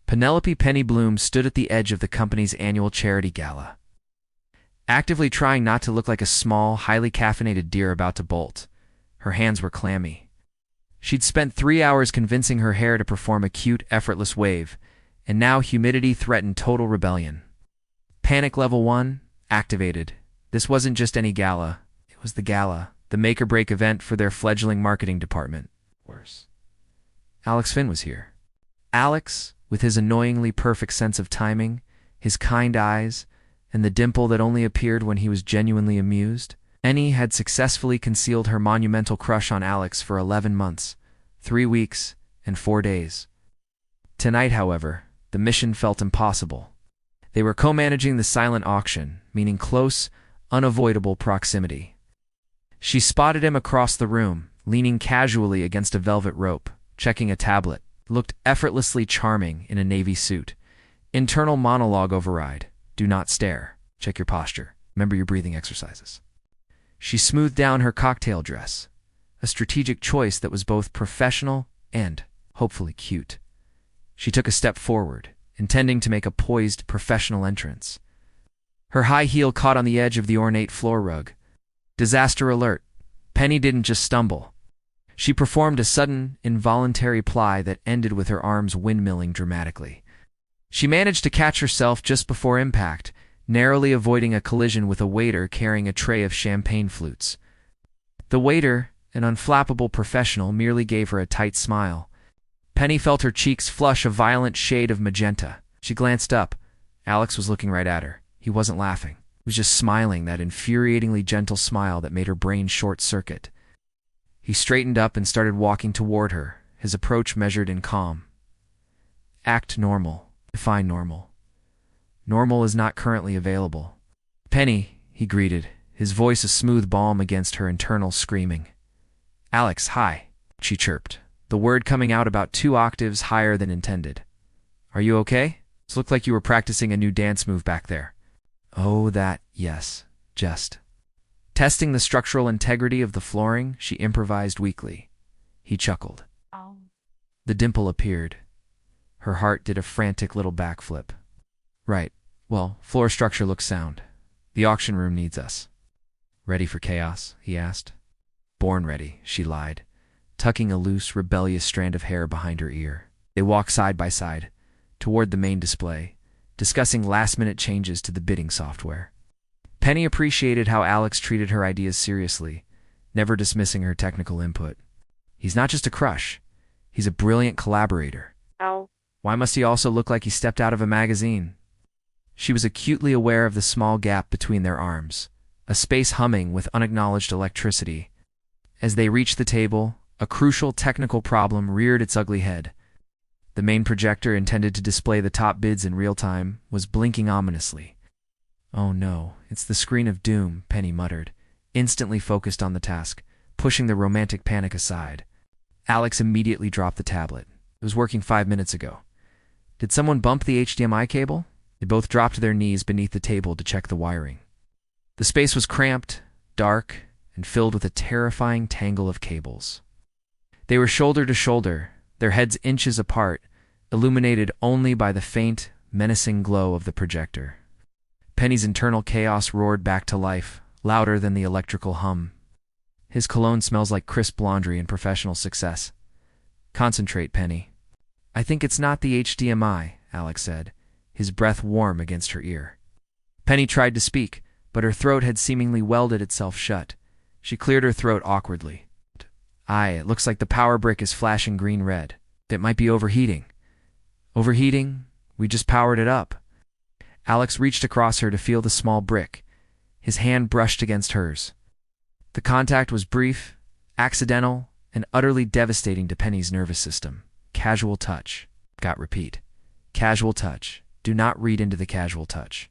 Penelope Penny Bloom stood at the edge of the company's annual charity gala, actively trying not to look like a small, highly caffeinated deer about to bolt. Her hands were clammy. She'd spent 3 hours convincing her hair to perform a cute, effortless wave, and now humidity threatened total rebellion. Panic level 1 activated. This wasn't just any gala. It was the gala, the make-or-break event for their fledgling marketing department. Worse. Alex Finn was here. Alex, with his annoyingly perfect sense of timing, his kind eyes, and the dimple that only appeared when he was genuinely amused. Penny had successfully concealed her monumental crush on Alex for 11 months, 3 weeks, and 4 days. Tonight, however, the mission felt impossible. They were co-managing the silent auction, meaning close, unavoidable proximity. She spotted him across the room, leaning casually against a velvet rope, checking a tablet, looked effortlessly charming in a navy suit. Internal monologue override. Do not stare. Check your posture. Remember your breathing exercises. She smoothed down her cocktail dress, a strategic choice that was both professional and, hopefully, cute. She took a step forward, intending to make a poised, professional entrance. Her high heel caught on the edge of the ornate floor rug. Disaster alert. Penny didn't just stumble. She performed a sudden, involuntary plie that ended with her arms windmilling dramatically. She managed to catch herself just before impact, narrowly avoiding a collision with a waiter carrying a tray of champagne flutes. The waiter, an unflappable professional, merely gave her a tight smile. Penny felt her cheeks flush a violent shade of magenta. She glanced up. Alex was looking right at her. He wasn't laughing. He was just smiling, that infuriatingly gentle smile that made her brain short-circuit. He straightened up and started walking toward her, his approach measured and calm. Act normal. Define normal. Normal is not currently available. Penny, he greeted, his voice a smooth balm against her internal screaming. Alex, hi, she chirped, the word coming out about 2 octaves higher than intended. Are you okay? It looked like you were practicing a new dance move back there. Oh, that, yes, just. Testing the structural integrity of the flooring, she improvised weakly. He chuckled. Oh. The dimple appeared. Her heart did a frantic little backflip. Right. Well, floor structure looks sound. The auction room needs us. Ready for chaos? He asked. Born ready, she lied, tucking a loose, rebellious strand of hair behind her ear. They walked side by side, toward the main display, discussing last-minute changes to the bidding software. Penny appreciated how Alex treated her ideas seriously, never dismissing her technical input. He's not just a crush. He's a brilliant collaborator. Oh. Why must he also look like he stepped out of a magazine? She was acutely aware of the small gap between their arms, a space humming with unacknowledged electricity. As they reached the table, a crucial technical problem reared its ugly head. The main projector, intended to display the top bids in real time, was blinking ominously. Oh no, it's the screen of doom, Penny muttered, instantly focused on the task, pushing the romantic panic aside. Alex immediately dropped the tablet. It was working 5 minutes ago. Did someone bump the HDMI cable? They both dropped to their knees beneath the table to check the wiring. The space was cramped, dark, and filled with a terrifying tangle of cables. They were shoulder to shoulder, their heads inches apart, illuminated only by the faint, menacing glow of the projector. Penny's internal chaos roared back to life, louder than the electrical hum. His cologne smells like crisp laundry and professional success. Concentrate, Penny. I think it's not the HDMI, Alex said, his breath warm against her ear. Penny tried to speak, but her throat had seemingly welded itself shut. She cleared her throat awkwardly. It looks like the power brick is flashing green-red. It might be overheating. Overheating? We just powered it up. Alex reached across her to feel the small brick. His hand brushed against hers. The contact was brief, accidental, and utterly devastating to Penny's nervous system. Casual touch. Repeat. Casual touch. Do not read into the casual touch.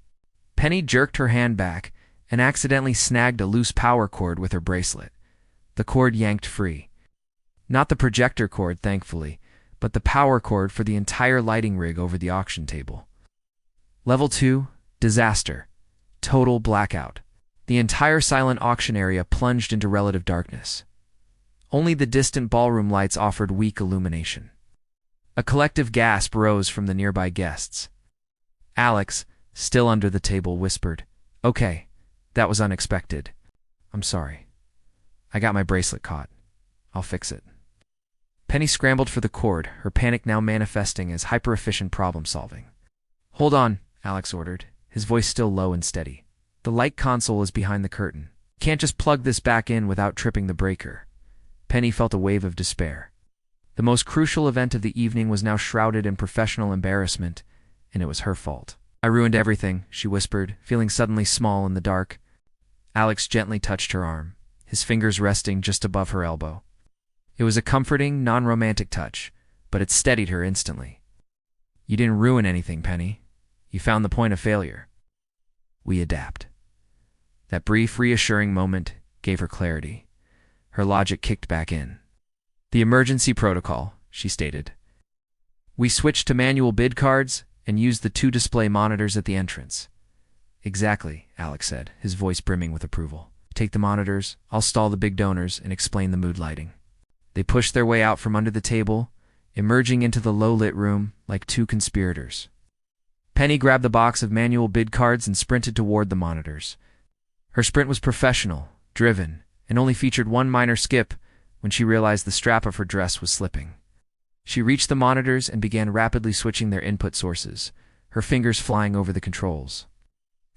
Penny jerked her hand back and accidentally snagged a loose power cord with her bracelet. The cord yanked free. Not the projector cord, thankfully, but the power cord for the entire lighting rig over the auction table. Level 2, disaster. Total blackout. The entire silent auction area plunged into relative darkness. Only the distant ballroom lights offered weak illumination. A collective gasp rose from the nearby guests. Alex, still under the table, whispered, "Okay, that was unexpected. I'm sorry. I got my bracelet caught. I'll fix it." Penny scrambled for the cord, her panic now manifesting as hyper-efficient problem-solving. "Hold on," Alex ordered, his voice still low and steady. "The light console is behind the curtain. Can't just plug this back in without tripping the breaker." Penny felt a wave of despair. The most crucial event of the evening was now shrouded in professional embarrassment, and it was her fault. "I ruined everything," she whispered, feeling suddenly small in the dark. Alex gently touched her arm, his fingers resting just above her elbow. It was a comforting, non-romantic touch, but it steadied her instantly. "You didn't ruin anything, Penny. You found the point of failure. We adapt." That brief, reassuring moment gave her clarity. Her logic kicked back in. "The emergency protocol," she stated. "We switched to manual bid cards and used the 2 display monitors at the entrance." "Exactly," Alex said, his voice brimming with approval. "Take the monitors, I'll stall the big donors, and explain the mood lighting." They pushed their way out from under the table, emerging into the low-lit room like 2 conspirators. Penny grabbed the box of manual bid cards and sprinted toward the monitors. Her sprint was professional, driven, and only featured one minor skip when she realized the strap of her dress was slipping. She reached the monitors and began rapidly switching their input sources, her fingers flying over the controls.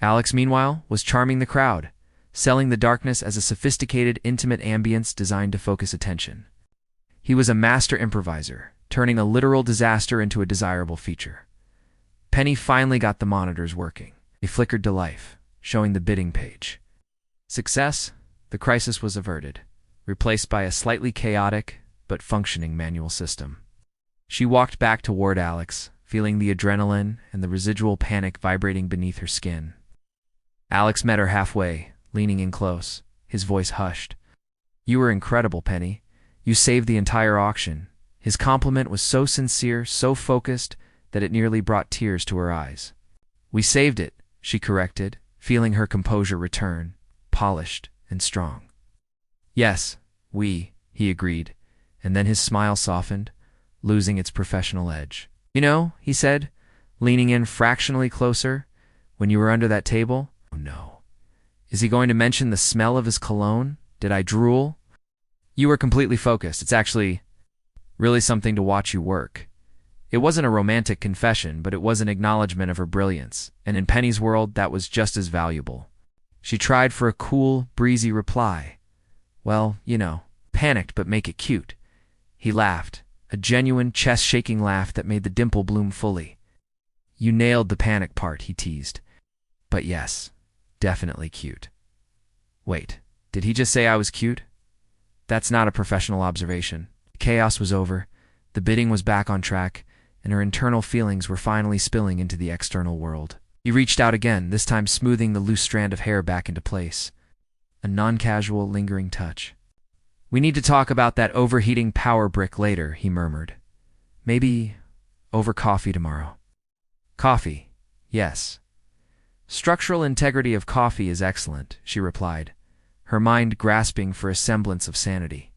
Alex, meanwhile, was charming the crowd, selling the darkness as a sophisticated, intimate ambience designed to focus attention. He was a master improviser, turning a literal disaster into a desirable feature. Penny finally got the monitors working. They flickered to life, showing the bidding page. Success? The crisis was averted, replaced by a slightly chaotic but functioning manual system. She walked back toward Alex, feeling the adrenaline and the residual panic vibrating beneath her skin. Alex met her halfway, leaning in close, his voice hushed. "You were incredible, Penny. You saved the entire auction." His compliment was so sincere, so focused, that it nearly brought tears to her eyes. "We saved it," she corrected, feeling her composure return, polished and strong. "Yes, he agreed, and then his smile softened, losing its professional edge. "You know," he said, leaning in fractionally closer, "when you were under that table?" "Oh no. Is he going to mention the smell of his cologne? Did I drool?" "You were completely focused. It's actually really something to watch you work." It wasn't a romantic confession, but it was an acknowledgement of her brilliance, and in Penny's world that was just as valuable. She tried for a cool, breezy reply. "Well, panicked but make it cute." He laughed, a genuine, chest-shaking laugh that made the dimple bloom fully. "You nailed the panic part," he teased. "But yes, definitely cute." "Wait, did he just say I was cute?" "That's not a professional observation." The chaos was over, the bidding was back on track, and her internal feelings were finally spilling into the external world. He reached out again, this time smoothing the loose strand of hair back into place. A non-casual, lingering touch. "We need to talk about that overheating power brick later," he murmured. "Maybe over coffee tomorrow." "Coffee, yes. Structural integrity of coffee is excellent," she replied, her mind grasping for a semblance of sanity.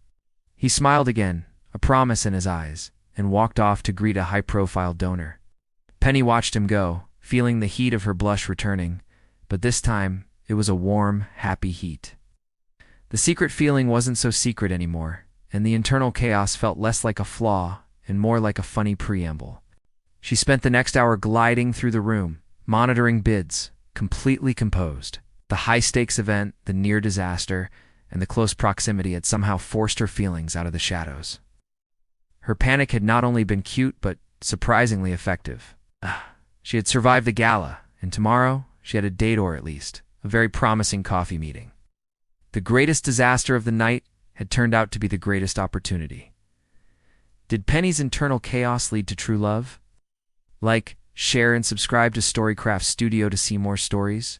He smiled again, a promise in his eyes, and walked off to greet a high-profile donor. Penny watched him go, feeling the heat of her blush returning, but this time it was a warm, happy heat. The secret feeling wasn't so secret anymore, and the internal chaos felt less like a flaw and more like a funny preamble. She spent the next hour gliding through the room, monitoring bids, completely composed. The high-stakes event, the near disaster, and the close proximity had somehow forced her feelings out of the shadows. Her panic had not only been cute, but surprisingly effective. She had survived the gala, and tomorrow she had a date, or at least a very promising coffee meeting. The greatest disaster of the night had turned out to be the greatest opportunity. Did Penny's internal chaos lead to true love? Like, share, and subscribe to Storycraft Studio to see more stories.